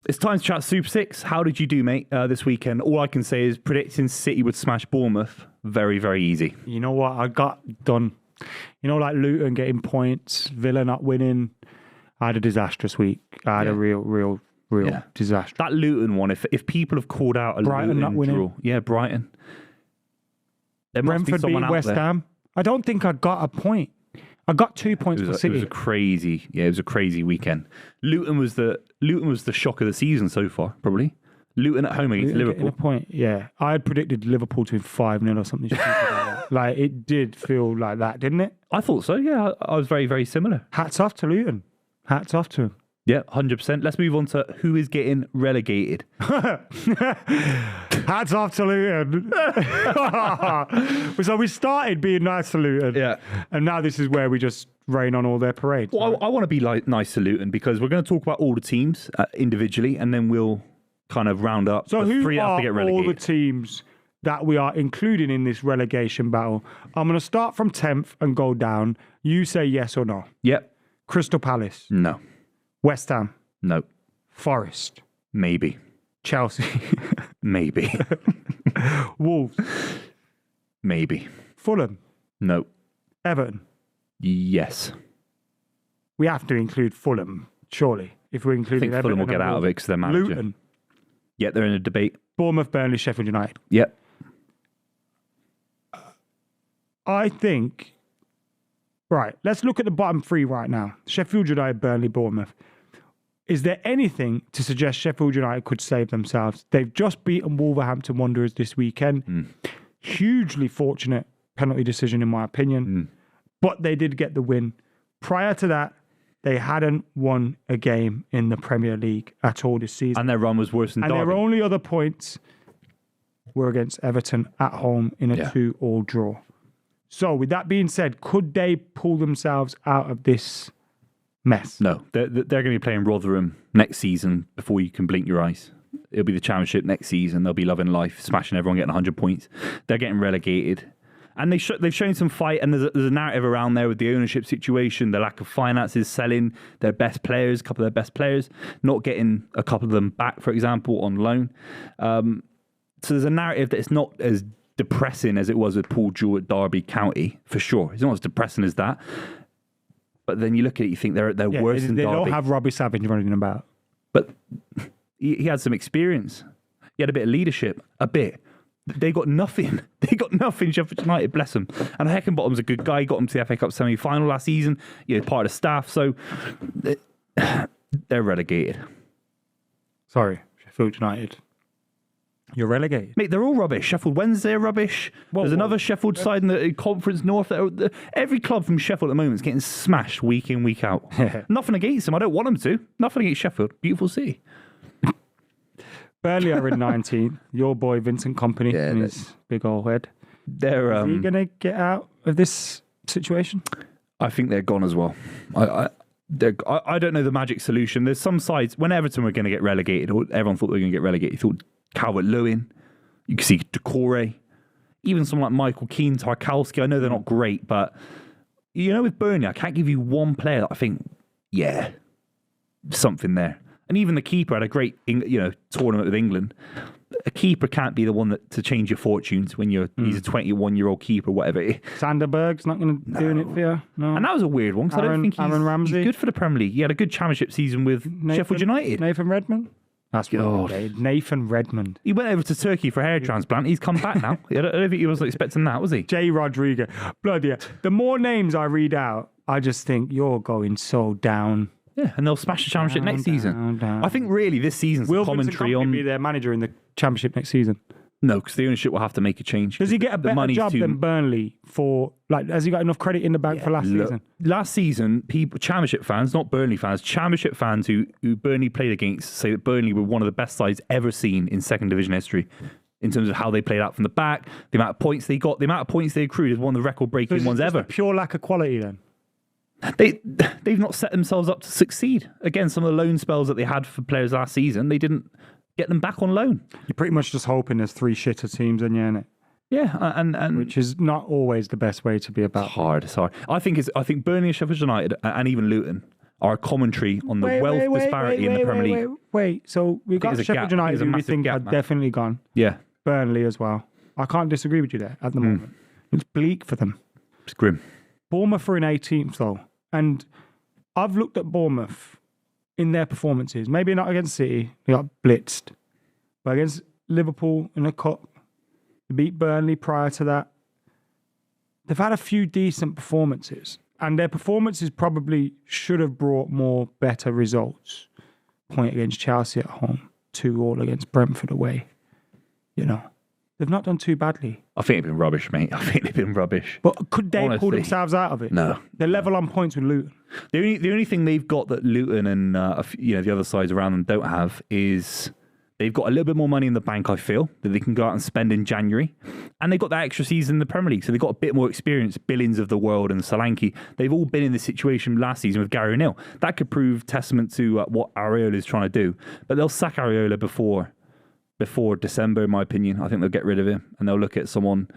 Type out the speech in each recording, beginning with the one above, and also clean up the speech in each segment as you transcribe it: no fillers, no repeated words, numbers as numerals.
It's time to chat Super 6. How did you do, mate, this weekend? All I can say is predicting City would smash Bournemouth. Very, very easy. You know what? I got done. You know, like Luton getting points, Villa not winning. I had a disastrous week. I had a real disaster. That Luton one, if people have called out a Brighton Luton not winning. draw. Yeah, Brighton. There must be Brentford someone beat out West there. Ham. I don't think I got a point. I got 2 points for It City. was a crazy weekend. Luton was the shock of the season so far, probably. Luton at home against Luton getting Liverpool. a point. Yeah, I had predicted Liverpool to win 5-0 or something. Stupid like that. Like it did feel like that, didn't it? I thought so. Yeah, I was very, very similar. Hats off to Luton. Hats off to him. Yeah, 100%. Let's move on to who is getting relegated. Hats off to Luton. So we started being nice to Luton. Yeah. And now this is where we just rain on all their parades. Well, I want to be nice to Luton because we're going to talk about all the teams individually, and then we'll kind of round up. So the who three that have are to get all relegated. the teams that we are including in this relegation battle? I'm going to start from 10th and go down. You say yes or no. Yep. Crystal Palace, No. West Ham, No. Forest, Maybe. Chelsea, Maybe. Wolves, Maybe. Fulham, No. Everton. Yes. We have to include Fulham, surely. If we're I including think Everton Fulham will get and out of Wolves. it because they're manager. Luton, Yeah, they're in a debate. Bournemouth, Burnley, Sheffield United. Yep. I think... Right, let's look at the bottom three right now. Sheffield United, Burnley, Bournemouth. Is there anything to suggest Sheffield United could save themselves? They've just beaten Wolverhampton Wanderers this weekend. Hugely fortunate penalty decision, in my opinion. But they did get the win. Prior to that, they hadn't won a game in the Premier League at all this season. And their run was worse than And Derby. their only other points were against Everton at home in a 2-2 draw. So, with that being said, could they pull themselves out of this mess? No, they're going to be playing Rotherham next season before you can blink your eyes. It'll be the Championship next season. They'll be loving life, smashing everyone, getting 100 points. They're getting relegated. And they've shown some fight, and there's a narrative around there with the ownership situation, the lack of finances, selling their best players, a couple of their best players, not getting a couple of them back, for example, on loan. So there's a narrative that it's not as depressing as it was with Paul Jewell at Derby County, for sure. It's not as depressing as that. But then you look at it, you think they're worse than They Derby. don't have Robbie Savage running about. But he had some experience. He had a bit of leadership. A bit. They got nothing. They got nothing, Sheffield United, bless them. And Heckenbottom's a good guy. He got them to the FA Cup semi-final last season. Part of the staff. So they're relegated. Sorry, Sheffield United. You're relegated. Mate, they're all rubbish. Sheffield Wednesday are rubbish. There's another Sheffield side in the Conference North. Every club from Sheffield at the moment is getting smashed week in, week out. Nothing against them. I don't want them to. Nothing against Sheffield. Beautiful city. Burnley are in 19th. Your boy Vincent Kompany and his big old head. They're Is he going to get out of this situation? I think they're gone as well. I don't know the magic solution. There's some sides, when Everton were going to get relegated, or everyone thought they were going to get relegated, you thought Calvert-Lewin, you can see Decore, even someone like Michael Keane, Tarkowski. I know they're not great, but with Burnley, I can't give you one player that I think, something there. And even the keeper had a great, tournament with England. A keeper can't be the one to change your fortunes when he's a 21-year-old keeper, whatever. Sanderberg's not going to doing it for you. No. And that was a weird one because I don't think he's good for the Premier League. He had a good championship season with Sheffield United. Nathan Redmond. That's what Nathan Redmond. He went over to Turkey for a hair transplant. He's come back now. I don't think he wasn't expecting that, was he? Jay Rodriguez. Bloody hell. The more names I read out, I just think you're going so down. Yeah, and they'll smash the championship next season. Down. I think really this season's Will commentary Vincent on... Kompany be their manager in the championship next season? No, because the ownership will have to make a change. Does he get a better job than Burnley for... has he got enough credit in the bank for last season? Last season, championship fans, not Burnley fans, championship fans who Burnley played against say that Burnley were one of the best sides ever seen in second division history. In terms of how they played out from the back, the amount of points they got, the amount of points they accrued is one of the record-breaking ones ever. A pure lack of quality then? They've not set themselves up to succeed. Again, some of the loan spells that they had for players last season, they didn't get them back on loan. You're pretty much just hoping there's three shitter teams in you, innit? Yeah, and which is not always the best way to be about. It's hard. I think Burnley, Sheffield United, and even Luton our commentary on the wealth disparity in the Premier League. Wait. So we've got there's a gap. Sheffield United, There's a who we massive think gap, are man. definitely gone. Yeah, Burnley as well. I can't disagree with you there at the moment. It's bleak for them. it's grim. Bournemouth are in 18th though, and I've looked at Bournemouth in their performances. Maybe not against City, they got blitzed, but against Liverpool in the cup, they beat Burnley prior to that. They've had a few decent performances, and their performances probably should have brought more better results. Point against Chelsea at home, 2-2 against Brentford away. You know, they've not done too badly. I think they've been rubbish, mate. I think they've been rubbish. But could they pull Honestly. themselves out of it? No. They're level on points with Luton. The only thing they've got that Luton and the other sides around them don't have is they've got a little bit more money in the bank, I feel, that they can go out and spend in January. And they've got that extra season in the Premier League, so they've got a bit more experience. Billings of the world and Solanke, they've all been in this situation last season with Gary O'Neill. That could prove testament to what Areola is trying to do. But they'll sack Areola before December, in my opinion. I think they'll get rid of him and they'll look at someone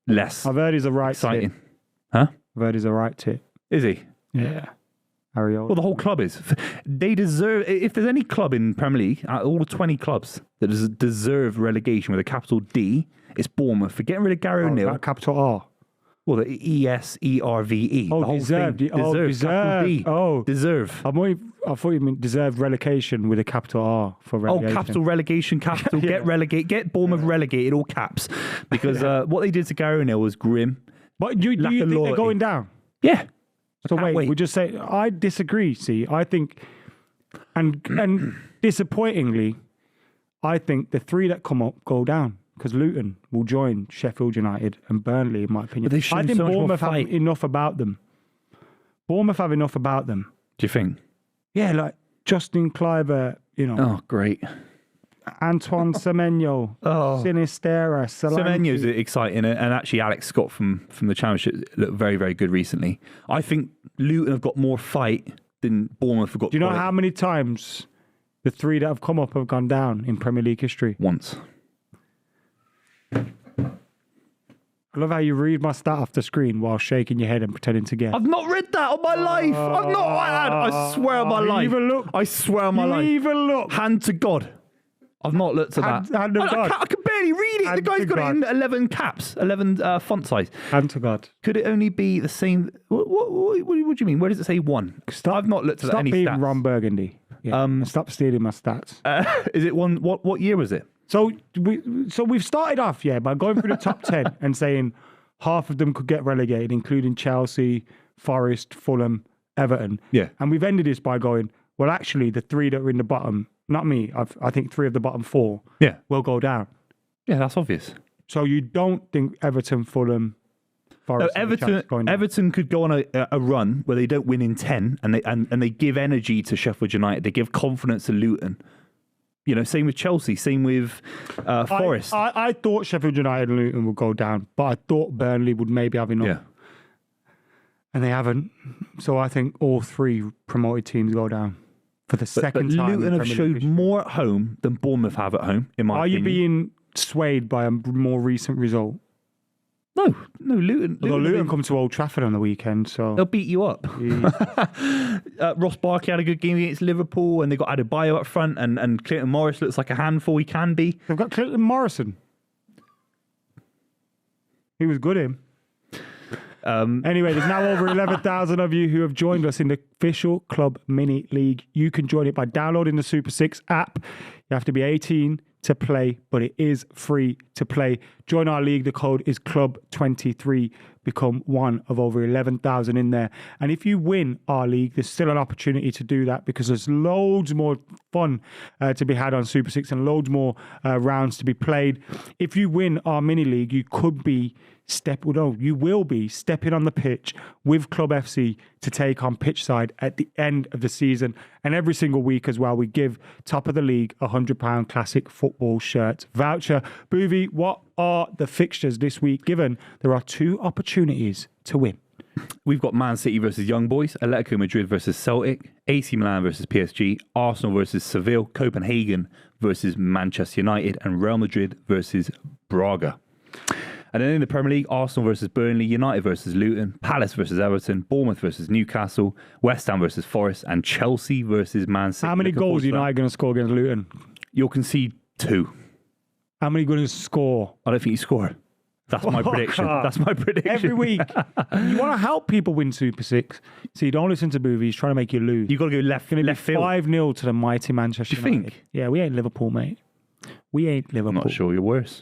less I've heard he's a right exciting. tit. Huh? I've heard he's a right tit. Is he? Yeah. Areola. Well, the whole club is. They deserve. If there's any club in Premier League, out of all the 20 clubs that deserve relegation with a capital D, it's Bournemouth. For getting rid of Gary O'Neill. That capital R. Well, the ESERVE. Oh, the whole deserved. thing. Oh, Deserve. deserved. Capital D. Oh. Deserve. I thought you meant deserved relegation with a capital R for Oh, relegation. capital relegation, capital. Yeah. Get Bournemouth relegated, all caps. Because what they did to Gary O'Neill was grim. But do you Lack think of they're loyalty. going down? Yeah. So can't wait, wait. we just say I disagree. See, I think, and disappointingly, I think the three that come up go down because Luton will join Sheffield United and Burnley, in my opinion. But they've shown I think so much more Bournemouth have fight. enough about them. Bournemouth have enough about them. Do you think? Yeah, like Justin Kluivert, Oh, great. Antoine Semenyo, Sinistera, Solanke. Semenyo's exciting, and actually Alex Scott from the Championship looked very, very good recently. I think Luton have got more fight than Bournemouth have got. Do you know quality. how many times the three that have come up have gone down in Premier League history? Once. I love how you read my stat off the screen while shaking your head and pretending to guess. I've not read that on my life. I've not. I swear on my You life. even look. I swear on my You life. even look. Hand to God. I've not looked at Hand- that. hand of God. I can barely read it. The Hand guy's to got it in God. 11 caps, 11 font size. Hand to God. Could it only be the same? What do you mean? Where does it say one? I've not looked at Stop any being stats. Ron Burgundy. Yeah. And stop stealing my stats. Is it one? What year was it? So we've started off, by going through the top 10 and saying half of them could get relegated, including Chelsea, Forest, Fulham, Everton. Yeah. And we've ended this by going, well, actually, the three that are in the bottom, not me, I think three of the bottom four Yeah. will go down. Yeah, that's obvious. So you don't think Everton, Fulham, Forest, have a chance of going down? Everton could go on a run where they don't win in 10 and they give energy to Sheffield United. They give confidence to Luton. Same with Chelsea, same with Forest. I thought Sheffield United and Luton would go down, but I thought Burnley would maybe have enough. Yeah. And they haven't. So I think all three promoted teams go down for the second But time. in Luton have Premier League showed history. more at home than Bournemouth have at home, in my Are you opinion. being swayed by a more recent result? No, Luton. Although Luton Luton come to Old Trafford on the weekend, so they'll beat you up. Ross Barkley had a good game against Liverpool, and they got Adebayo up front, and Clinton Morris looks like a handful. He can be. they've got Clinton Morrison. He was good, him. Anyway, there's now over 11,000 of you who have joined us in the official club mini league. You can join it by downloading the Super 6 app. You have to be 18 to play, but it is free to play. Join our league. The code is Club23. Become one of over 11,000 in there. And if you win our league, there's still an opportunity to do that because there's loads more fun to be had on Super 6 and loads more rounds to be played. If you win our mini league, you could be you will be stepping on the pitch with Club FC to take on pitch side at the end of the season. And every single week as well, we give top of the league £100 classic football shirt voucher. Boovie, what are the fixtures this week, given there are two opportunities to win? We've got Man City versus Young Boys, Atletico Madrid versus Celtic, AC Milan versus PSG, Arsenal versus Seville, Copenhagen versus Manchester United, and Real Madrid versus Braga. And then in the Premier League, Arsenal versus Burnley, United versus Luton, Palace versus Everton, Bournemouth versus Newcastle, West Ham versus Forest, and Chelsea versus Man City. How many goals are United going to score against Luton? You'll concede 2. How many going to score? I don't think you score. That's my prediction. That's my prediction. Every week. You want to help people win Super 6. So you don't listen to Boovies. He's trying to make you lose. You've got to go left field. 5-0 to the mighty Manchester Do you United. think? Yeah, we ain't Liverpool, mate. We ain't Liverpool. I'm not sure you're worse.